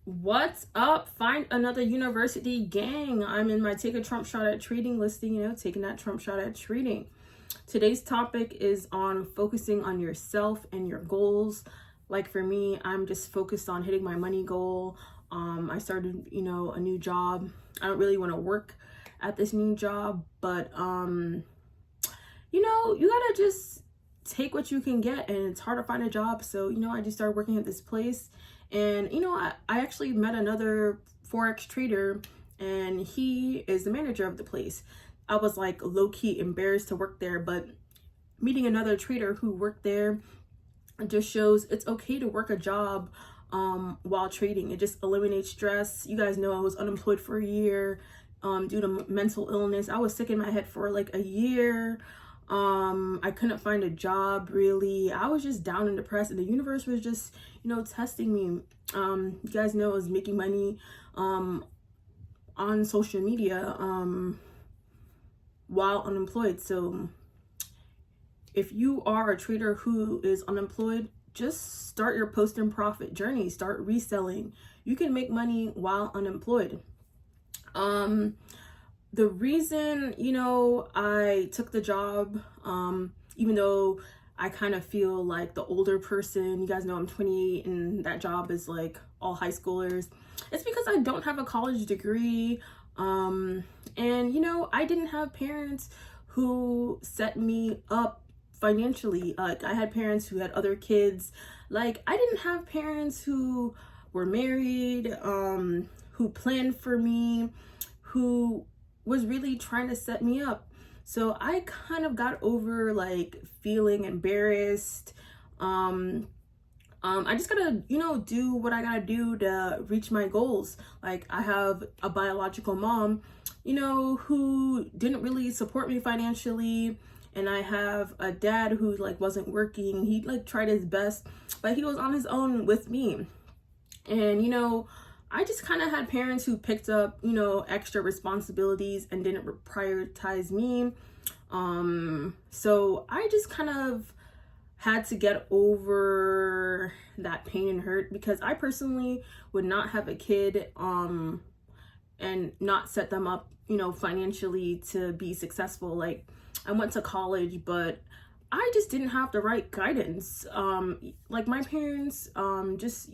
What's up? Find another university gang. I'm in my take a Trump shot at trading listing, taking that Trump shot at trading. Today's topic is on focusing on yourself and your goals. Like for me, I'm just focused on hitting my money goal. I started, a new job. I don't really want to work at this new job, but you gotta just take what you can get, and it's hard to find a job. So, I just started working at this place, and I actually met another Forex trader, and he is the manager of the place. I was like low-key embarrassed to work there, but meeting another trader who worked there just shows it's okay to work a job while trading. It just eliminates stress. You guys know I was unemployed for a year due to mental illness. I was sick in my head for like a year. I couldn't find a job really. I was just down and depressed, and the universe was just testing me. You guys know I was making money on social media while unemployed. So if you are a trader who is unemployed, just start your post and profit journey. Start reselling. You can make money while unemployed. The reason, I took the job, even though I kind of feel like the older person, you guys know I'm 28 and that job is like all high schoolers. It's because I don't have a college degree. And, I didn't have parents who set me up financially. Like I had parents who had other kids. Like I didn't have parents who were married, who planned for me, who was really trying to set me up. So I kind of got over like feeling embarrassed. I just gotta, do what I gotta do to reach my goals. Like I have a biological mom, who didn't really support me financially. And I have a dad who like wasn't working. He like tried his best, but he was on his own with me. And, I just kind of had parents who picked up, extra responsibilities and didn't prioritize me. So I just kind of had to get over that pain and hurt, because I personally would not have a kid and not set them up, financially to be successful. Like I went to college, but I just didn't have the right guidance. Like my parents just,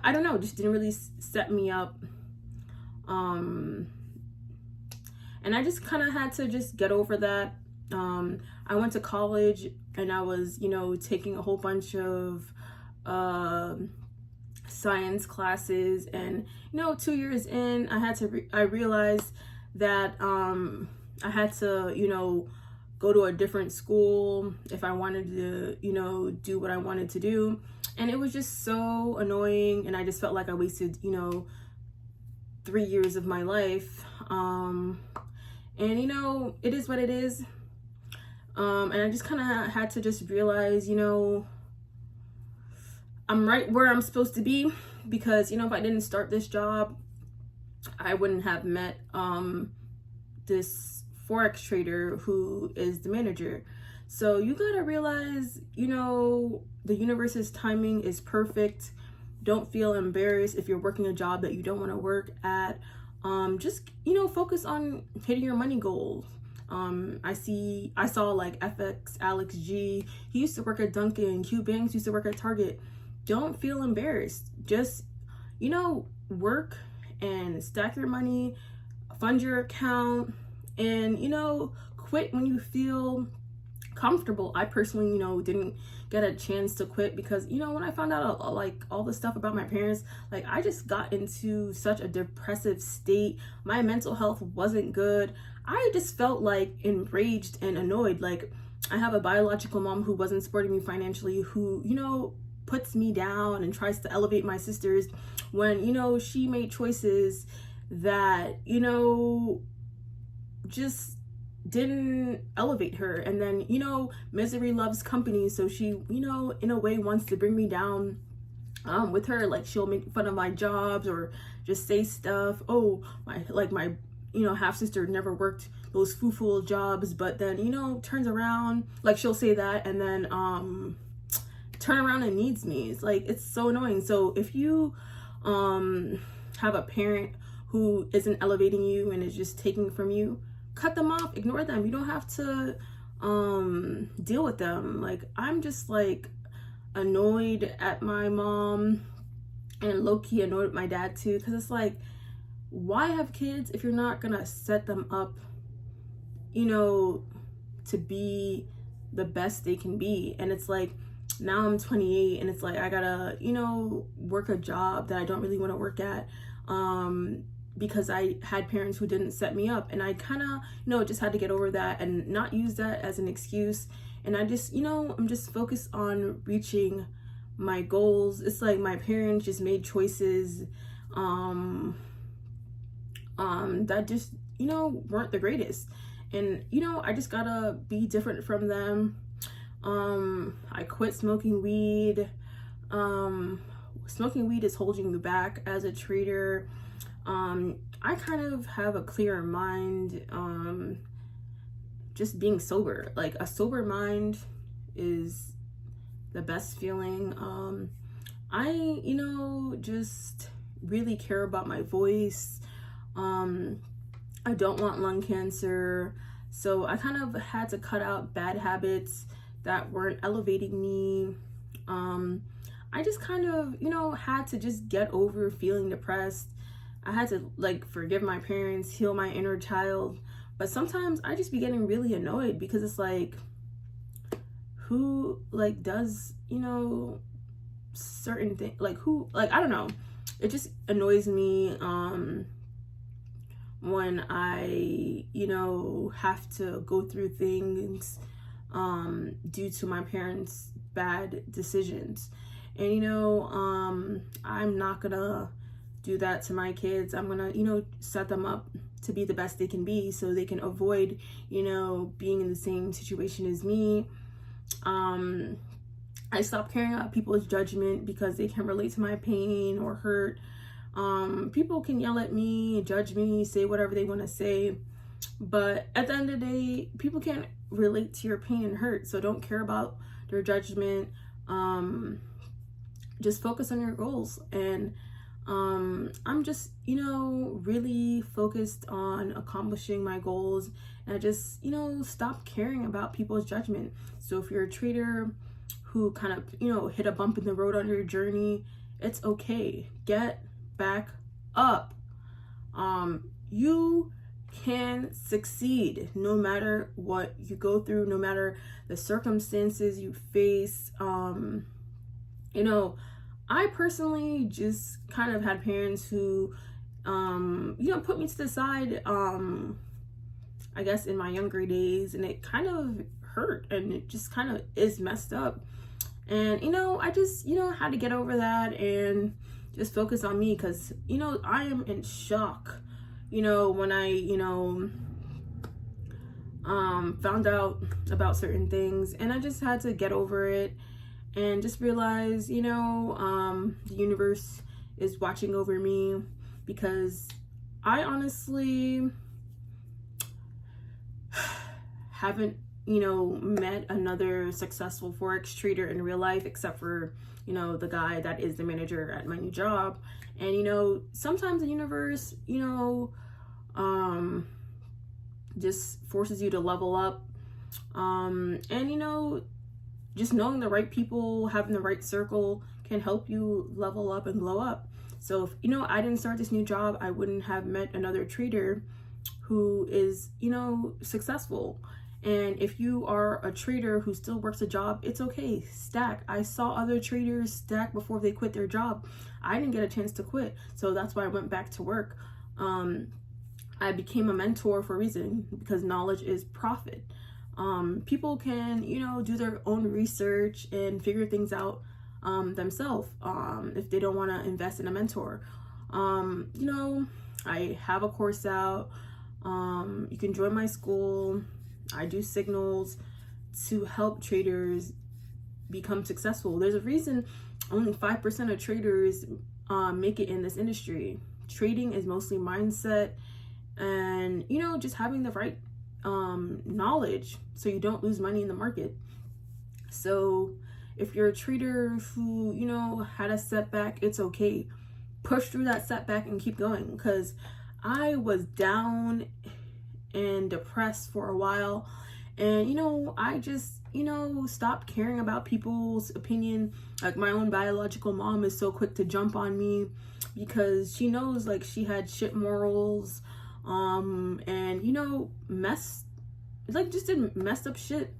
I don't know, just didn't really set me up. And I just kind of had to just get over that. I went to college and I was, taking a whole bunch of science classes, and 2 years in, I realized that I had to, go to a different school if I wanted to, do what I wanted to do. And it was just so annoying, and I just felt like I wasted, 3 years of my life. And it is what it is. And I just kind of had to just realize, I'm right where I'm supposed to be, because, if I didn't start this job, I wouldn't have met this Forex trader who is the manager. So you gotta realize, the universe's timing is perfect. Don't feel embarrassed if you're working a job that you don't want to work at. Just, focus on hitting your money goals. I saw like FX, Alex G. He used to work at Dunkin'. Q Banks used to work at Target. Don't feel embarrassed. Just, work and stack your money, fund your account, and, quit when you feel comfortable. I personally, didn't get a chance to quit because, when I found out like all the stuff about my parents, like I just got into such a depressive state. My mental health wasn't good. I just felt like enraged and annoyed. Like I have a biological mom who wasn't supporting me financially, who, puts me down and tries to elevate my sisters when, she made choices that, just didn't elevate her. And then, misery loves company. So she, in a way wants to bring me down with her. Like she'll make fun of my jobs or just say stuff. Oh, my half sister never worked those foo-foo jobs, but then, turns around, like she'll say that and then turn around and needs me. It's like, it's so annoying. So if you have a parent who isn't elevating you and is just taking from you, cut them off, ignore them. You don't have to deal with them. Like, I'm just like annoyed at my mom and low-key annoyed at my dad too, because it's like, why have kids if you're not gonna set them up, you know, to be the best they can be? And it's like, now I'm 28 and it's like, I gotta, you know, work a job that I don't really want to work at, because I had parents who didn't set me up, and I kind of, you know, just had to get over that and not use that as an excuse. And I just, you know, I'm just focused on reaching my goals. It's like my parents just made choices that just, you know, weren't the greatest. And, you know, I just gotta be different from them. I quit smoking weed. Smoking weed is holding you back as a trader. I kind of have a clearer mind, just being sober. Like, a sober mind is the best feeling. I, you know, just really care about my voice. I don't want lung cancer. So I kind of had to cut out bad habits that weren't elevating me. I just kind of, you know, had to just get over feeling depressed. I had to, like, forgive my parents, heal my inner child. But sometimes I just be getting really annoyed because it's like, who, like, does, you know, certain things, like, who, like, I don't know. It just annoys me when I, you know, have to go through things due to my parents' bad decisions. And, you know, I'm not gonna do that to my kids. I'm gonna, you know, set them up to be the best they can be so they can avoid, you know, being in the same situation as me. I stopped caring about people's judgment because they can relate to my pain or hurt. People can yell at me, judge me, say whatever they want to say, but at the end of the day, people can't relate to your pain and hurt, so don't care about their judgment. Just focus on your goals. And I'm just, you know, really focused on accomplishing my goals, and I just, you know, stop caring about people's judgment. So if you're a trader who kind of, you know, hit a bump in the road on your journey, it's okay. Get back up. You can succeed no matter what you go through, no matter the circumstances you face. You know, I personally just kind of had parents who, you know, put me to the side, I guess in my younger days, and it kind of hurt, and it just kind of is messed up. And, you know, I just, you know, had to get over that and just focus on me, because, you know, I am in shock, you know, when I, you know, found out about certain things, and I just had to get over it and just realize, you know, the universe is watching over me, because I honestly haven't, you know, met another successful Forex trader in real life, except for, you know, the guy that is the manager at my new job. And, you know, sometimes the universe, you know, just forces you to level up. And, you know, just knowing the right people, having the right circle can help you level up and glow up. So if, you know, I didn't start this new job, I wouldn't have met another trader who is, you know, successful. And if you are a trader who still works a job, it's okay, stack. I saw other traders stack before they quit their job. I didn't get a chance to quit, so that's why I went back to work. I became a mentor for a reason, because knowledge is profit. People can, you know, do their own research and figure things out themselves if they don't want to invest in a mentor. You know, I have a course out. You can join my school. I do signals to help traders become successful. There's a reason only 5% of traders make it in this industry. Trading is mostly mindset and, you know, just having the right knowledge so you don't lose money in the market. So If you're a trader who, you know, had a setback, it's okay. Push through that setback and keep going, because I was down and depressed for a while, and you know, I just, you know, stopped caring about people's opinion. Like, my own biological mom is so quick to jump on me because she knows, like, she had shit morals, and you know, just did messed up shit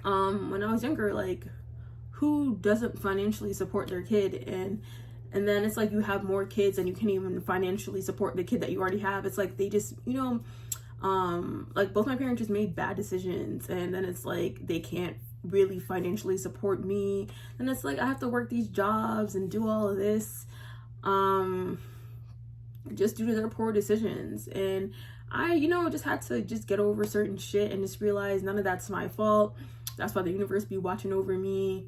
when I was younger. Like, who doesn't financially support their kid? And then it's like you have more kids and you can't even financially support the kid that you already have. It's like they just, you know, like, both my parents just made bad decisions, and then it's like they can't really financially support me, and it's like I have to work these jobs and do all of this just due to their poor decisions. And I, you know, just had to just get over certain shit and just realize none of that's my fault. That's why the universe be watching over me.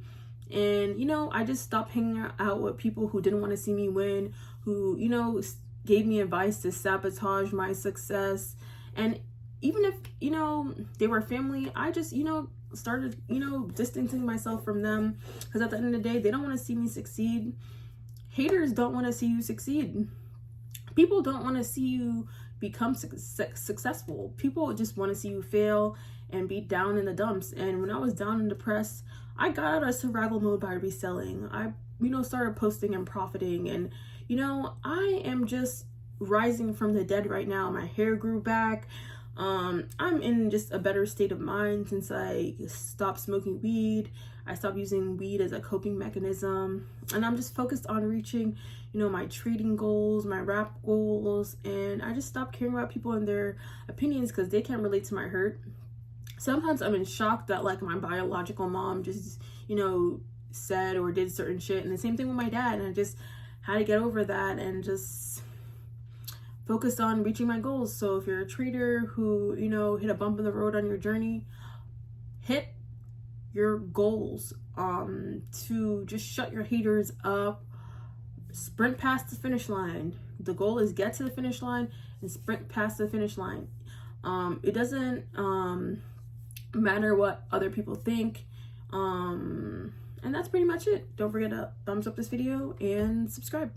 And you know, I just stopped hanging out with people who didn't want to see me win, who, you know, gave me advice to sabotage my success. And even if, you know, they were family, I just, you know, started, you know, distancing myself from them, because at the end of the day, they don't want to see me succeed. Haters don't want to see you succeed. People don't want to see you become successful. People just want to see you fail and be down in the dumps. And when I was down and depressed, I got out of survival mode by reselling. I, you know, started posting and profiting, and you know, I am just rising from the dead right now. My hair grew back. I'm in just a better state of mind since I stopped smoking weed. I stopped using weed as a coping mechanism, and I'm just focused on reaching, you know, my trading goals, my rap goals, and I just stopped caring about people and their opinions because they can't relate to my hurt. Sometimes I'm in shock that, like, my biological mom just, you know, said or did certain shit, and the same thing with my dad, and I just had to get over that and just focus on reaching my goals. So if you're a trader who, you know, hit a bump in the road on your journey, hit your goals, to just shut your haters up, sprint past the finish line. The goal is get to the finish line and sprint past the finish line. It doesn't matter what other people think, and that's pretty much it. Don't forget to thumbs up this video and subscribe.